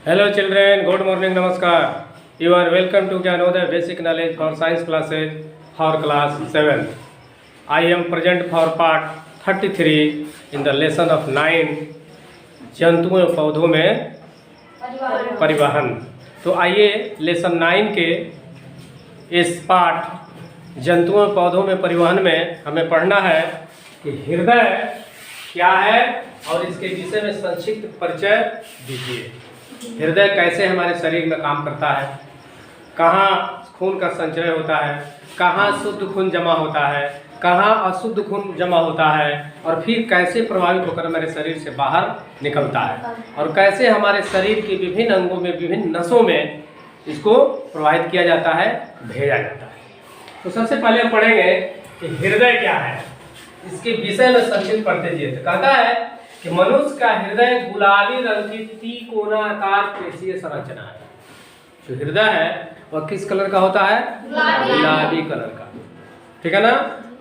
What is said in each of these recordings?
Hello children, good morning, namaskar. You are welcome to Gyanodaya Basic Knowledge for Science classes for class 7th. I am present for part 33 in the lesson of 9 जंतुओं पौधों में परिवहन। तो आइए lesson 9 के इस पाठ जंतुओं पौधों में परिवहन में हमें पढ़ना है कि हृदय क्या है और इसके विषय में संक्षिप्त परिचय दीजिए। हृदय कैसे हमारे शरीर में काम करता है, कहाँ खून का संचय होता है, कहाँ शुद्ध खून जमा होता है, कहाँ अशुद्ध खून जमा होता है और फिर कैसे प्रभावित होकर हमारे शरीर से बाहर निकलता है और कैसे हमारे शरीर के विभिन्न अंगों में विभिन्न नसों में इसको प्रभावित किया जाता है, भेजा जाता है। तो सबसे पहले हम पढ़ेंगे कि हृदय क्या है, इसके विषय में संक्षिप्त पढ़ते जाइए। तो कहता है कि मनुष्य का हृदय गुलाबी रंग की त्रिकोणाकार पेशीय संरचना है। जो हृदय है वह किस कलर का होता है? गुलाबी कलर का, ठीक है ना।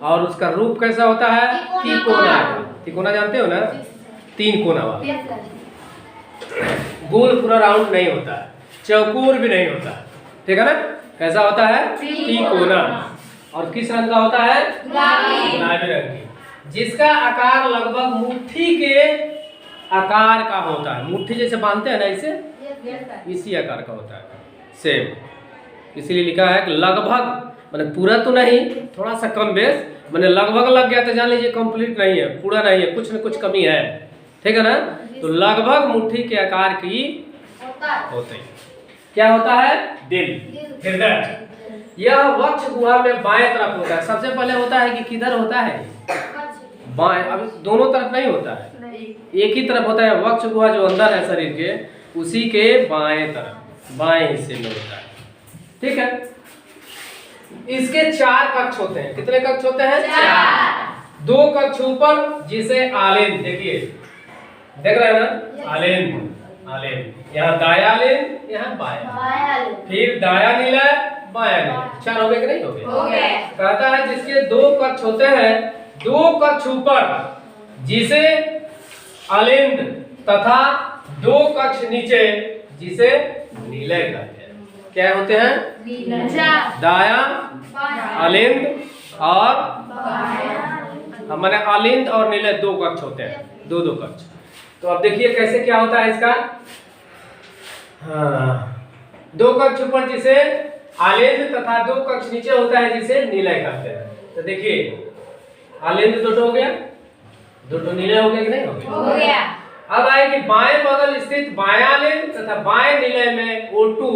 और उसका रूप कैसा होता है? त्रिकोणा। त्रिकोणा जानते हो ना, 3 कोना वाला। गोल पूरा राउंड नहीं होता है, चौकोर भी नहीं होता है, ठीक है ना। कैसा होता है? त्रिकोणा। और किस रंग का होता है? गुलाबी रंग की, जिसका आकार लगभग मुट्ठी के आकार का होता है। मुट्ठी जैसे बांधते हैं ना, इसे इसी आकार का होता है, सेम। इसीलिए लिखा है कि लगभग, मैंने पूरा तो नहीं, थोड़ा सा कम बेस, मैंने लगभग लग गया तो जान लीजिए कंप्लीट नहीं है, पूरा नहीं है, कुछ न कुछ कमी है, ठीक है ना। तो लगभग मुट्ठी के आकार की होती है। क्या होता है? दिल, हृदय। यह वक्ष गुहा में बाएं तरफ होता है। सबसे पहले होता है कि किधर होता है? बाएं। अब दोनों तरफ नहीं होता है, एक ही तरफ होता है। वक्ष गुहा जो अंदर है शरीर के, उसी के बाएं तरफ, बाएं हिस्से में होता है, ठीक है। इसके 4 कक्ष होते हैं। कितने कक्ष होते हैं? 4। 2 कक्ष ऊपर, जिसे आलेंद्र, देखिए देख रहे हैं ना, आलेंद्र, आलेंद्र। यहाँ दाया आलेंद्र, यहाँ बाया, फिर दाया नीला, बाया नीला। 4 हो गए कि नहीं हो गए? हो गए। कहता है जिसके 2 कक्ष होते हैं, 2 कक्ष ऊपर, जिसे आलेंद्र, तथा 2 कक्ष नीचे, जिसे नीलय कहते हैं। क्या होते हैं? दाया आलिंद और हमारे आलिंद और नीले 2 कक्ष होते हैं, 2 कक्ष। तो अब देखिए कैसे क्या होता है इसका। हाँ, 2 कक्ष ऊपर जिसे आलिंद तथा 2 कक्ष नीचे होता है, जिसे नीलय कहते हैं। तो देखिए आलिंद 2 हो गया, 2 नीले हो गया कि नहीं हो गया? अब आए कि बाएं बगल स्थित बायां आलिंद तथा बाएं नीलय में O2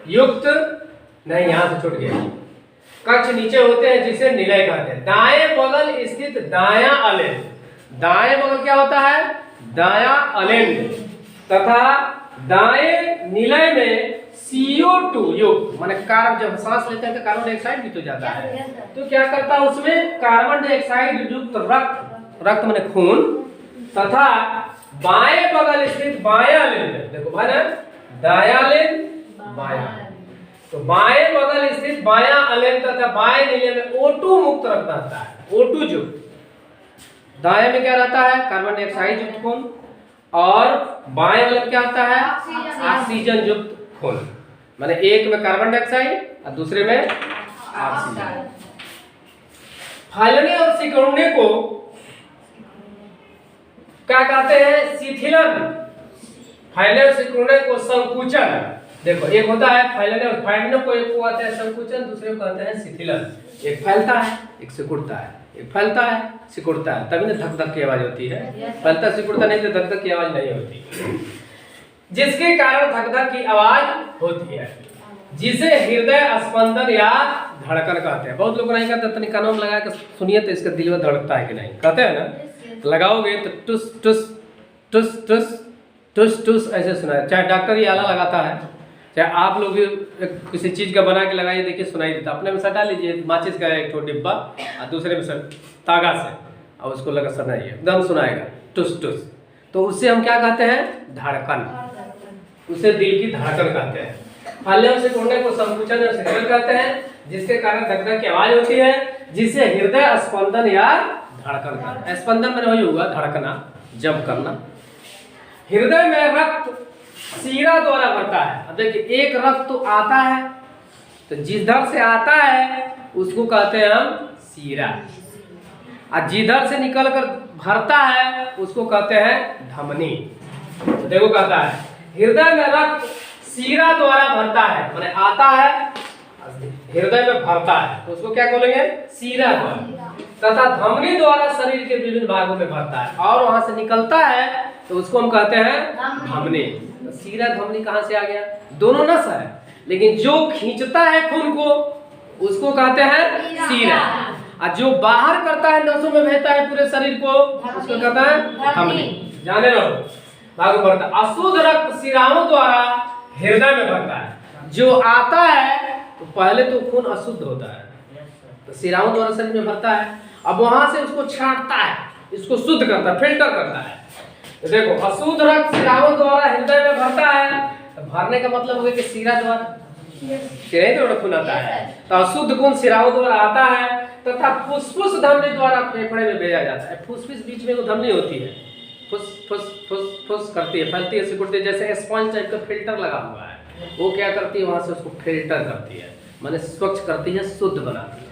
युक्त, नहीं यहाँ से छूट गया, कक्ष नीचे होते हैं, जिसे निलय कहते हैं। दाएं बगल स्थित दायां अलिंद, दाएं बगल क्या होता है? दायां अलिंद तथा दाएं निलय में CO2 युक्त, माने कार्बन, जब सांस लेते हैं तो कार्बन डाइऑक्साइड भी तो जाता है, तो क्या करता है उसमें? कार्बन डाइऑक्साइड युक्त रक्त, रक्त माने खून, तथा बाएं बगल स्थित बायां अलिंद, देखो भाई ना, दायां अलिंद, बायां, तो बाएं बगल स्थित बायां अलिंद तथा बाएं नीले में O2 मुक्त रक्त रहता है, O2 युक्त। दाएं में क्या रहता है? कार्बन डाइऑक्साइड युक्त खून, और बाएं वाले में क्या होता है? ऑक्सीजन युक्त खून। माने एक में कार्बन डाइऑक्साइड और दूसरे में ऑक्सीजन। फैलने और सिकुड़ने को क्या कहते हैं? शिथिलन। फैलने और सिकुड़ने को संकुचन। देखो एक होता है फैलने, और फैलने को एक को आता है संकुचन, दूसरे को कहते हैं शिथिलन। एक फैलता है, एक सिकुड़ता है, एक फैलता है, सिकुड़ता है, तभी ना धक धक की आवाज होती है। फैलता सिकुड़ता नहीं तो धक धक की आवाज नहीं होती, जिसके कारण धक धक की आवाज होती है, जिसे हृदय स्पंदन या धड़कन कहते हैं। बहुत लोग नहीं कहते, तनी कानों में लगा के सुनिए तो इसका दिल में धड़कता है कि नहीं, कहते हैं ना। लगाओगे तो टुस टुस टुस टुस टुस टुस ऐसे सुनाए। चाहे डॉक्टर ये आला लगाता है, चाहे आप लोग भी किसी चीज का बना के लगाइए, देखिए सुनाई देता। अपने में सटा लीजिए माचिस का एक डिब्बा और दूसरे में तागा से, और उसको लगा सुनाइए, एकदम सुनाएगा टुस टुस। तो उससे हम क्या कहते हैं? धड़कन, उसे दिल की धड़कन कहते हैं। फैलने से सिकुड़ने को संकुचन और शिथिलन कहते हैं, जिसके कारण धक धक की आवाज होती है, जिसे हृदय स्पंदन या धड़कन कहते हैं। स्पंदन में वही होगा, धड़कना, जब करना। हृदय में रक्त सीरा द्वारा भरता है। अब देखिए एक रक्त तो आता है, तो जिधर से आता है उसको कहते हैं हम सीरा, और जिधर से निकल कर भरता है उसको कहते हैं धमनी। तो देखो कहता है हृदय में रक्त सीरा द्वारा भरता है, माने आता है हृदय में भरता है, तो उसको क्या बोलेंगे? सीरा द्वारा। तथा धमनी द्वारा शरीर के विभिन्न भागों में भरता है, और वहां से निकलता है तो उसको हम कहते हैं धमनी। तो सीरा धमनी कहां से आ गया? दोनों नस है, लेकिन जो खींचता है खून को उसको कहते हैं सीरा, और जो बाहर करता है नसों में बहता है पूरे शरीर को उसको कहता है धमनी। जाने रहो भागों भरता। अशुद्ध रक्त सिराओं द्वारा हृदय में भरता है। जो आता है तो पहले तो खून अशुद्ध होता है, तो सिराओं द्वारा शरीर में भरता है, अब वहां से उसको छांटता है, इसको शुद्ध करता है, फिल्टर करता है। तो देखो अशुद्ध रक्त सिराओं द्वारा हृदय में भरता है, तो भरने का मतलब हो गया कि सिरा द्वारा सिरा द्वारा खून आता है, तो अशुद्ध खून सिराओं द्वारा आता है, तथा फुसफुस धमनी द्वारा फेफड़े में भेजा जाता है। फुसफुस बीच में वो धमनी होती है, फुस फुस फुस फुस करती है, फैलती है, सिकुड़ती है, जैसे स्पंज टाइप का फिल्टर लगा हुआ है, वो क्या करती है वहां से उसको फिल्टर करती है, माने स्वच्छ करती है, शुद्ध बनाती है।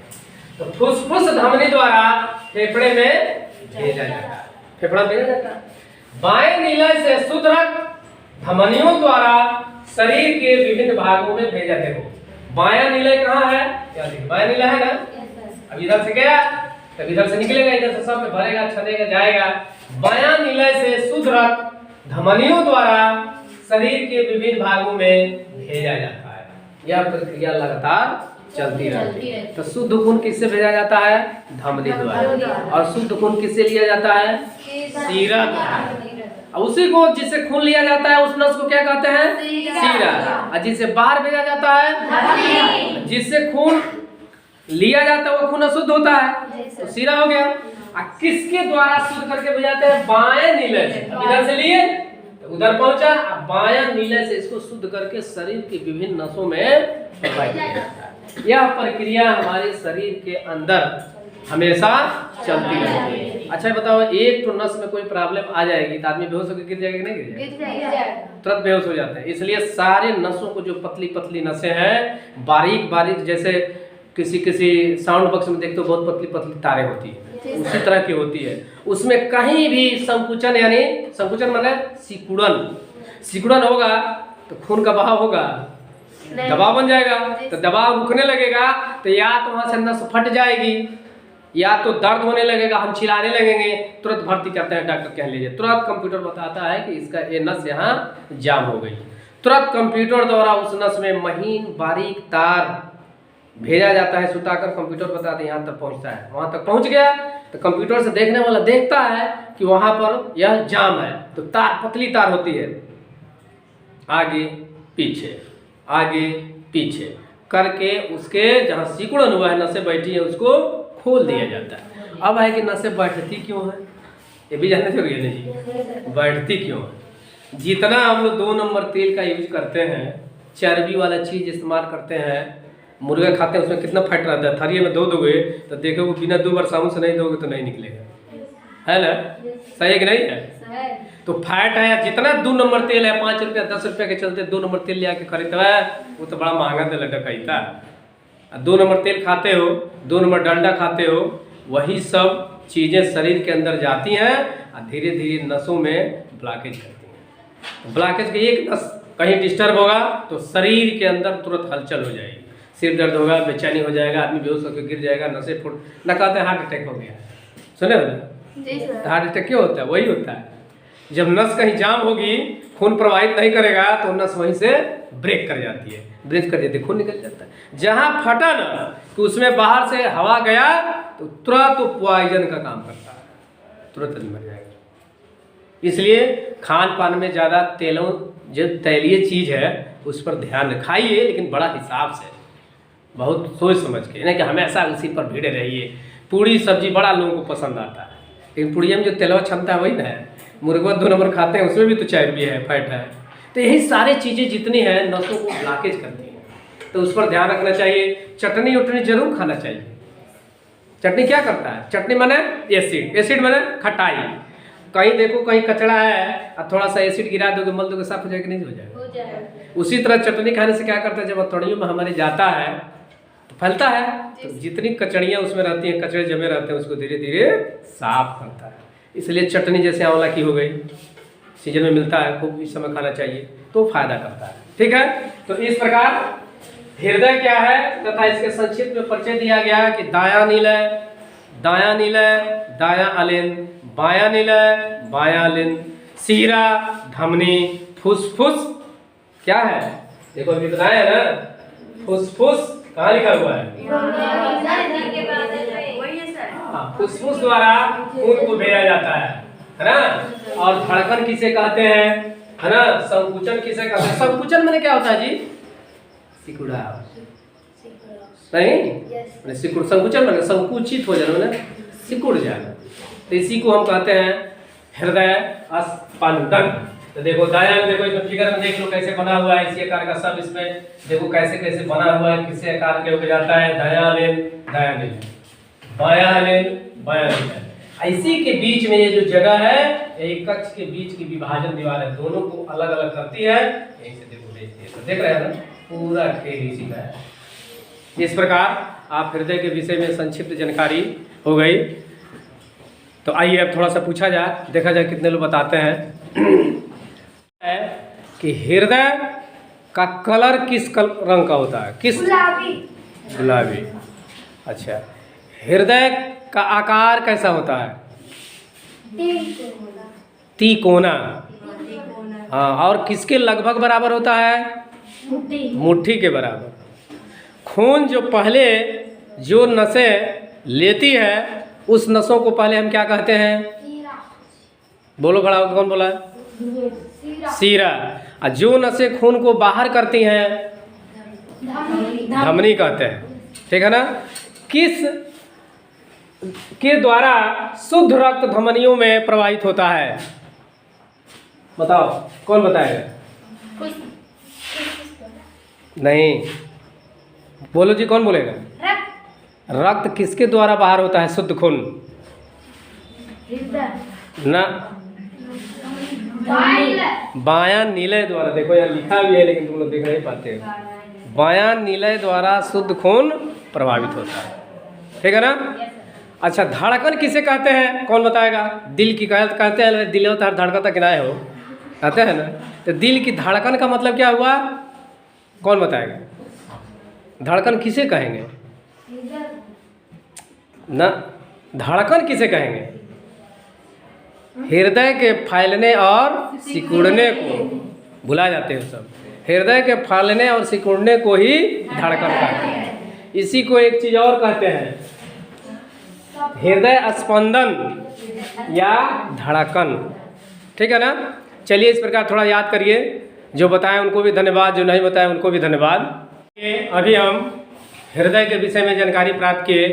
तो फुसफुस धमनी द्वारा फेफड़े में भेजा जाता है, फेफड़ा भेजा जाता है। बाएं निलय से शुद्ध रक्त धमनियों द्वारा शरीर के विभिन्न भागों में भेजा। देखो बायां निलय कहाँ है? क्या देखिए बायां निलय है ना, अब इधर से गया तब इधर से निकलेगा, इधर से सब में भरेगा, छनेगा, जाएगा। बायां निलय से शुद्ध रक्त धमनियों द्वारा शरीर के विभिन्न भागों में भेजा जाता है। यह प्रक्रिया लगातार चलती रहती है। तो शुद्ध खून किससे भेजा जाता है? धमनी द्वारा। और शुद्ध खून किससे लिया जाता है? सीरा द्वारा। उसी को जिससे खून लिया जाता है उस नस को क्या कहते हैं? सीरा। और जिससे बाहर भेजा जाता है, जिससे खून लिया जाता है वो खून अशुद्ध होता है, तो सीरा हो गया। किसके द्वारा शुद्ध करके भेजाते हैं? बाएं नीले से। इधर से लिए तो उधर पहुंचा, बायां नीले से इसको शुद्ध करके शरीर की विभिन्न नसों में प्रवाहित किया जाता है। यह प्रक्रिया हमारे शरीर के अंदर हमेशा चलती रहती है। अच्छा बताओ, एक तो नस में कोई प्रॉब्लम आ जाएगी तो आदमी बेहोश होकर गिर जाएगा कि नहीं गिर जाएगा? तुरंत बेहोश हो जाता है। इसलिए सारे नसों को जो पतली पतली नसें हैं, बारीक बारीक, जैसे किसी साउंड बॉक्स में देखते हो बहुत पतली पतली तारें होती है, उसी तरह की होती है। उसमें कहीं भी संकुचन, यानी संकुचन मतलब सिकुड़न होगा तो खून का बहाव होगा, दबाव बन जाएगा, तो दबाव रुकने लगेगा, तो या तो वहां से नस फट जाएगी, या तो दर्द होने लगेगा, हम चिल्लाने लगेंगे, तुरंत भर्ती करते हैं डॉक्टर के यहाँ लीजिए। तुरंत कंप्यूटर बताता है कि इसका ये नस यहाँ जाम हो गई। तुरंत कंप्यूटर द्वारा उस नस में महीन बारीक तार भेजा जाता है, सुताकर कंप्यूटर बताते हैं यहाँ तक पहुँचता है। वहाँ तक पहुँच गया तो कंप्यूटर से देखने वाला देखता है कि वहाँ पर यह जाम है, तो तार पतली तार होती है, आगे पीछे करके उसके जहाँ सिकुड़न हुआ है, नसें बैठी है, उसको खोल दिया जाता है। अब है कि नसें बैठती क्यों है, ये भी जानते हो जी, बैठती क्यों है? जितना हम लोग 2 नंबर तेल का यूज करते हैं, चर्बी वाला चीज इस्तेमाल करते हैं, मुर्गा खाते हैं, उसमें कितना फैट रहता है। थरिये में दोगे तो देखो वो बिना 2 बार साबुन से नहीं धोगे तो नहीं निकलेगा, है ना? सही है कि नहीं है? तो फैट है, जितना 2 नंबर तेल है, 5 रुपया 10 रुपया के चलते 2 नंबर तेल ले आके खरीदता है, वो तो बड़ा महंगा तेल डकैता। 2 नंबर तेल खाते हो, 2 नंबर डंडा खाते हो, वही सब चीज़ें शरीर के अंदर जाती हैं और धीरे धीरे नसों में ब्लॉकेज करती हैं। ब्लॉकेज के एक नस कहीं डिस्टर्ब होगा तो शरीर के अंदर तुरंत हलचल हो जाएगी, सिर दर्द होगा, बेचैनी हो जाएगा, आदमी बेहोश होकर गिर जाएगा, नसें फूट, न कहते हैं हार्ट अटैक हो गया। सुने हो हार्ट अटैक क्यों होता है? वही होता है, जब नस कहीं जाम होगी, खून प्रवाहित नहीं करेगा तो नस वहीं से ब्रेक कर जाती है, खून निकल जाता है। जहां फटा ना कि उसमें बाहर से हवा गया तो तुरंत तो पॉइजन का काम करता है, तुरंत मर जाएगा। इसलिए खान पान में ज़्यादा तेलों, जो तैलीय चीज़ है उस पर ध्यान खाइए, लेकिन बड़ा हिसाब से, बहुत सोच समझ के, नहीं कि हमेशा उसी पर भिड़े रहिए। पूड़ी सब्जी बड़ा लोगों को पसंद आता है, लेकिन पूड़िया में जो तेलवा क्षमता है वही ना है। मुर्गा 2 नंबर खाते हैं, उसमें भी तो चर्बी है, फैट है। तो यही सारी चीज़ें जितनी हैं नसों को ब्लॉकेज करती हैं, तो उस पर ध्यान रखना चाहिए। चटनी उटनी जरूर खाना चाहिए। चटनी क्या करता है? चटनी माने एसिड माने खटाई। कहीं देखो कहीं कचड़ा है और थोड़ा सा एसिड गिरा दोगे, मल दोगे, साफ हो जाएगा नहीं हो जाएगा? उसी तरह चटनी खाने से क्या करता है, जब हथौड़ियों में हमारे जाता है तो फैलता है, तो जितनी कचड़ियाँ उसमें रहती हैं, कचड़े जमे रहते हैं, उसको धीरे धीरे साफ करता है। इसलिए चटनी जैसे आंवला की हो गई, सीजन में मिलता है, खूब इस समय खाना चाहिए तो फायदा करता है। ठीक है, तो इस प्रकार हृदय क्या है तथा इसके संक्षिप्त में परिचय दिया गया कि दायां निलय, दायां निलय, दायां अलिन, बायां निलय, बायां अलिन, सीरा, धमनी, फुसफुस क्या है, देखो अभी बताया ना, फुसफुस कहाँ लिखा हुआ है? फुसफुस द्वारा खून को भेजा जाता है ना। और धड़कन किसे कहते हैं, है ना। संकुचन किसे कहते हैं? संकुचन मैंने क्या होता है जी? सिकुड़ा नहीं, सिकुड़, संकुचन मैंने संकुचित हो जाना, मैंने सिकुड़ जाना, तो इसी को हम कहते हैं हृदय स्पंदन। तो देखो दायां, देखो इसमें फिगर में देख लो कैसे बना हुआ है, इसी आकार का सब इसमें देखो कैसे कैसे बना हुआ है, किसी आकार के हो जाता है, दायां लेन, दायां लेन, बायां लेन, बायां लेन। इसी के बीच में ये जो जगह है, एक कक्ष के बीच की विभाजन दीवार है, दोनों को अलग अलग करती है। यहीं से देखो देखते हैं, तो देख रहे हैं ना, पूरा खेल इसी का है। इस प्रकार आप हृदय के विषय में संक्षिप्त जानकारी हो गई। तो आइए अब थोड़ा सा पूछा जाए, देखा जाए कितने लोग बताते हैं है कि हृदय का कलर किस रंग का होता है? किस? गुलाबी। गुलाबी। अच्छा, हृदय का आकार कैसा होता है? तिकोना। हाँ, और किसके लगभग बराबर होता है? मुट्ठी के बराबर। खून जो पहले जो नसें लेती है, उस नसों को पहले हम क्या कहते हैं? बोलो खड़ा होकर, कौन बोला है? सीरा। और जो नसें खून को बाहर करती हैं, धमनी कहते हैं। ठीक है ना। किस के द्वारा शुद्ध रक्त धमनियों में प्रवाहित होता है? बताओ, कौन बताएगा? नहीं, बोलो जी, कौन बोलेगा? रक्त किसके द्वारा बाहर होता है शुद्ध खून? ना, बायां निलय द्वारा। देखो यहाँ लिखा भी है लेकिन तुम लोग देख नहीं पाते हो। बायां निलय द्वारा शुद्ध खून प्रभावित होता है। ठीक है ना। अच्छा, धड़कन किसे कहते हैं? कौन बताएगा? दिल की कहते हैं, दिल होता है धड़कन तक किनाए हो, कहते हैं ना। तो दिल की धड़कन का मतलब क्या हुआ? कौन बताएगा? धड़कन किसे कहेंगे ना? धड़कन किसे कहेंगे? हृदय के फैलने और सिकुड़ने को भुला जाते हैं सब। हृदय के फैलने और सिकुड़ने को ही धड़कन कहते हैं। इसी को एक चीज और कहते हैं, हृदय स्पंदन या धड़कन। ठीक है ना। चलिए इस प्रकार थोड़ा याद करिए, जो बताएं उनको भी धन्यवाद, जो नहीं बताएं उनको भी धन्यवाद। अभी हम हृदय के विषय में जानकारी प्राप्त किए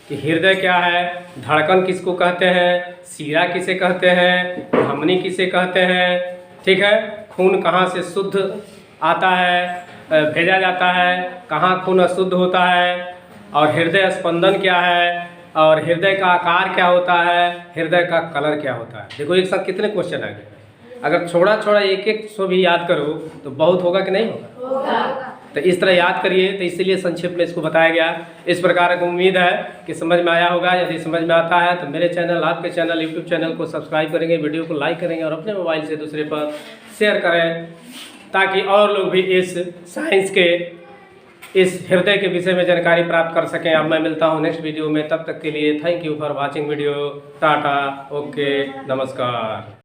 कि हृदय क्या है, धड़कन किसको कहते हैं, सीरा किसे कहते हैं, धमनी किसे कहते हैं। ठीक है, खून कहाँ से शुद्ध आता है, भेजा जाता है, कहाँ खून अशुद्ध होता है, और हृदय स्पंदन क्या है, और हृदय का आकार क्या होता है, हृदय का कलर क्या होता है। देखो एक साथ कितने क्वेश्चन आ गए। अगर छोड़ा छोड़ा एक एक सौ भी याद करो तो बहुत होगा कि नहीं होगा? तो इस तरह याद करिए। तो इसीलिए संक्षिप्त में इसको बताया गया। इस प्रकार की उम्मीद है कि समझ में आया होगा। यदि समझ में आता है तो मेरे चैनल, आपके चैनल, यूट्यूब चैनल को सब्सक्राइब करेंगे, वीडियो को लाइक करेंगे और अपने मोबाइल से दूसरे पर शेयर करें, ताकि और लोग भी इस साइंस के, इस हृदय के विषय में जानकारी प्राप्त कर सकें। अब मैं मिलता हूँ नेक्स्ट वीडियो में, तब तक के लिए thank you for watching video. Tata, okay, नमस्कार।